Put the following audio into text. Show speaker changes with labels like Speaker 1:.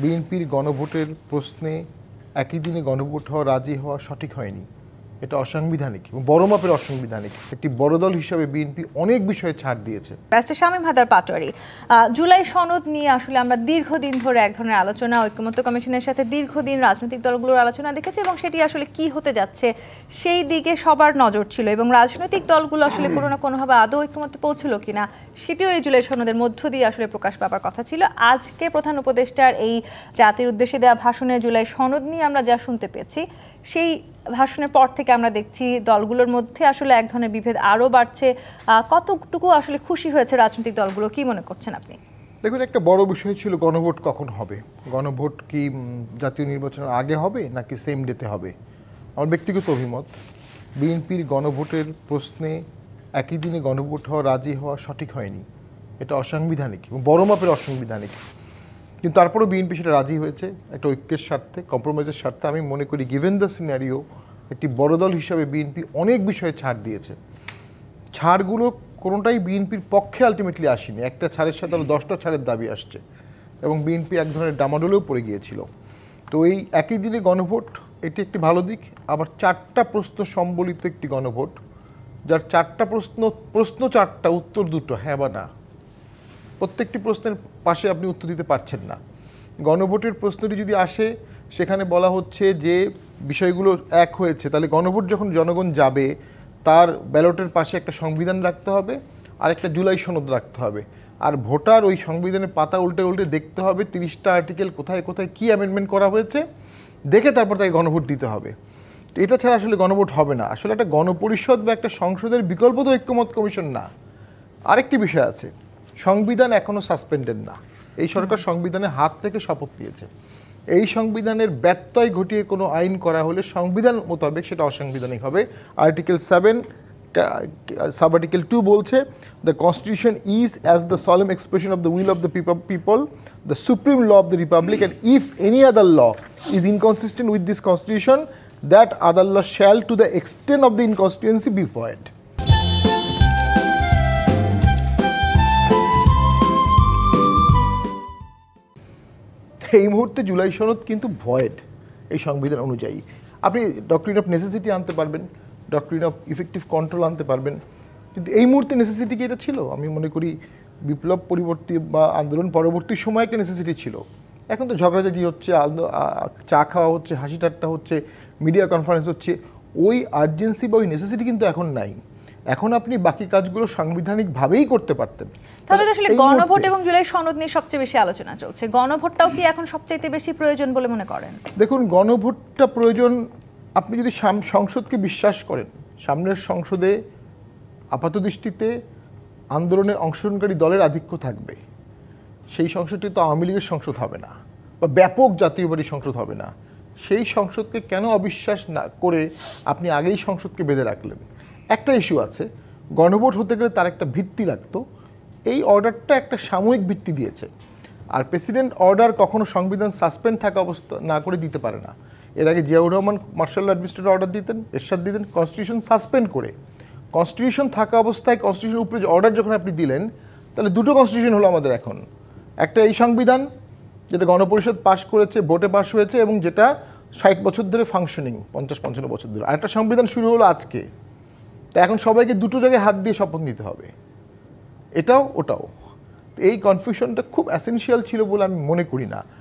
Speaker 1: বিএনপির গণভোটের প্রশ্নে একই দিনে গণভোট হওয়া রাজি হওয়া সঠিক হয়নি, এটা অসাংবিধানিক এবং বড় মাপের অসাংবিধানিক। একটি বড় দল হিসাবে বিএনপি অনেক বিষয়ে ছাড় দিয়েছে।
Speaker 2: ব্যারিস্টার শামীম হায়দার পাটোয়ারি, জুলাই সনদ নিয়ে আসলে আমরা দীর্ঘদিন ধরে এক ধরনের আলোচনা, ঐকমত্য কমিশনের সাথে দীর্ঘদিন রাজনৈতিক দলগুলোর আলোচনা দেখেছি এবং সেটি আসলে কি হতে যাচ্ছে সেই দিকে সবার নজর ছিল এবং রাজনৈতিক দলগুলো আসলে কোনো না কোনোভাবে আদৌ ঐকমত্যে পৌঁছলো কিনা সেটিও এই জুলাই সনদের মধ্য দিয়ে আসলে প্রকাশ পাবার কথা ছিল। আজকে প্রধান উপদেষ্টার এই জাতির উদ্দেশ্যে দেওয়া ভাষণে জুলাই সনদ নিয়ে আমরা যা শুনতে পেয়েছি, সেই ভাষণের পর থেকে আমরা দেখছি দলগুলোর মধ্যে আসলে এক ধরনের বিভেদ আরও বাড়ছে। কতটুকু আসলে খুশি হয়েছে রাজনৈতিক দলগুলো, কি মনে করছেন আপনি?
Speaker 1: দেখুন, একটা বড় বিষয় ছিল গণভোট কখন হবে। গণভোট কি জাতীয় নির্বাচনের আগে হবে নাকি সেম ডেতে হবে? আমার ব্যক্তিগত অভিমত, বিএনপির গণভোটের প্রশ্নে একই দিনে গণভোট হওয়া রাজি হওয়া সঠিক হয়নি, এটা অসাংবিধানিক এবং বড় মাপের অসাংবিধানিক। কিন্তু তারপরেও বিএনপি সেটা রাজি হয়েছে একটা ঐক্যের স্বার্থে, কম্প্রোমাইজের স্বার্থে। আমি মনে করি গিভেন দ্য সিনারিও একটি বড় দল হিসাবে বিএনপি অনেক বিষয়ে ছাড় দিয়েছে। ছাড়গুলো কোনোটাই বিএনপির পক্ষে আলটিমেটলি আসেনি। একটা ছাড়ের সাথে আরও 10টা ছাড়ের দাবি আসছে এবং বিএনপি এক ধরনের ডামাডোলেও পড়ে গিয়েছিল। তো এই একই দিনে গণভোট, এটি একটি ভালো দিক। আবার 4টা প্রশ্ন সম্বলিত একটি গণভোট, যার 4টা প্রশ্ন 4টা, উত্তর 2টো, হ্যাঁ বা না। প্রত্যেকটি প্রশ্নের পাশে আপনি উত্তর দিতে পারছেন না। গণভোটের প্রশ্নটি যদি আসে, সেখানে বলা হচ্ছে যে বিষয়গুলো এক হয়েছে, তাহলে গণভোট যখন জনগণ যাবে তার ব্যালটের পাশে একটা সংবিধান রাখতে হবে আর একটা জুলাই সনদ রাখতে হবে। আর ভোটার ওই সংবিধানের পাতা উল্টে উল্টে দেখতে হবে 30টা আর্টিকেল কোথায় কোথায় কী অ্যামেন্ডমেন্ট করা হয়েছে, দেখে তারপর তাকে গণভোট দিতে হবে। তো এটা ছাড়া আসলে গণভোট হবে না। আসলে একটা গণপরিষদ বা একটা সংসদের বিকল্প তো ঐক্যমত কমিশন না। আরেকটি বিষয় আছে, সংবিধান এখনও সাসপেন্ডেড না। এই সরকার সংবিধানে হাত রেখে শপথ নিয়েছে। এই সংবিধানের ব্যত্যয় ঘটিয়ে কোনো আইন করা হলে সংবিধান মোতাবেক সেটা অসাংবিধানিক হবে। আর্টিকেল 7 সাব আর্টিকেল 2 বলছে, the constitution is as the solemn expression of the will of the people, the supreme law of the republic, and if any other law is inconsistent with this constitution, that other law shall to the extent of the inconsistency be void. এই মুহূর্তে জুলাই সনদ কিন্তু void এই সংবিধান অনুযায়ী। আপনি doctrine of necessity আনতে পারবেন, ডক্ট্রিন অফ ইফেক্টিভ কন্ট্রোল আনতে পারবেন, কিন্তু এই মুহূর্তে নেসেসিটি কি এটা ছিল? আমি মনে করি বিপ্লব পরবর্তী বা আন্দোলন পরবর্তী সময় একটা নেসেসিটি ছিল। এখন তো ঝগড়াঝাটি হচ্ছে, চা খাওয়া হচ্ছে, হাসি ঠাট্টা হচ্ছে, মিডিয়া কনফারেন্স হচ্ছে, ওই আর্জেন্সি বা ওই নেসেসিটি কিন্তু এখন নাই। এখন আপনি বাকি কাজগুলো সাংবিধানিকভাবেই করতে পারতেন।
Speaker 2: তাহলে আসলে গণভোট এবং জুলাই সনদ নিয়ে সবচেয়ে বেশি আলোচনা চলছে, গণভোটটাও কি এখন সবচাইতে বেশি প্রয়োজন বলে মনে করেন?
Speaker 1: দেখুন, গণভোটটা প্রয়োজন আপনি যদি সংসদকে বিশ্বাস করেন। সামনের সংসদে আপাতদৃষ্টিতে আন্দোলনে অংশগ্রহণকারী দলের আধিক্য থাকবে। সেই সংসদটি তো আওয়ামী লীগের সংসদ হবে না বা ব্যাপক জাতীয়বাদী সংসদ হবে না। সেই সংসদকে কেন অবিশ্বাস না করে আপনি আগেই সংসদকে বেঁধে রাখলেন? একটা ইস্যু আছে, গণভোট হতে গেলে তার একটা ভিত্তি লাগতো। এই অর্ডারটা একটা সাময়িক ভিত্তি দিয়েছে। আর প্রেসিডেন্ট অর্ডার কখনো সংবিধান সাসপেন্ড থাকা অবস্থা না করে দিতে পারে না। এর আগে Ziaur Rahman martial administrator order দিতেন, এরশাদ দিতেন, কনস্টিটিউশন সাসপেন্ড করে। কনস্টিটিউশন থাকা অবস্থায় কনস্টিটিউশনের উপরে অর্ডার যখন আপনি দিলেন, তাহলে দুটো কনস্টিটিউশন হলো আমাদের এখন। একটা এই সংবিধান যেটা গণপরিষদ পাশ করেছে, ভোটে পাশ হয়েছে এবং যেটা 60 বছর ধরে ফাংশনিং, 50-55 বছর ধরে। আর একটা সংবিধান শুরু হলো আজকে। তা এখন সবাইকে দুটো জায়গায় হাত দিয়ে শপথ নিতে হবে, এটাও ওটাও। এই কনফিউশনটা খুব এসেনশিয়াল ছিল বলে আমি মনে করি না।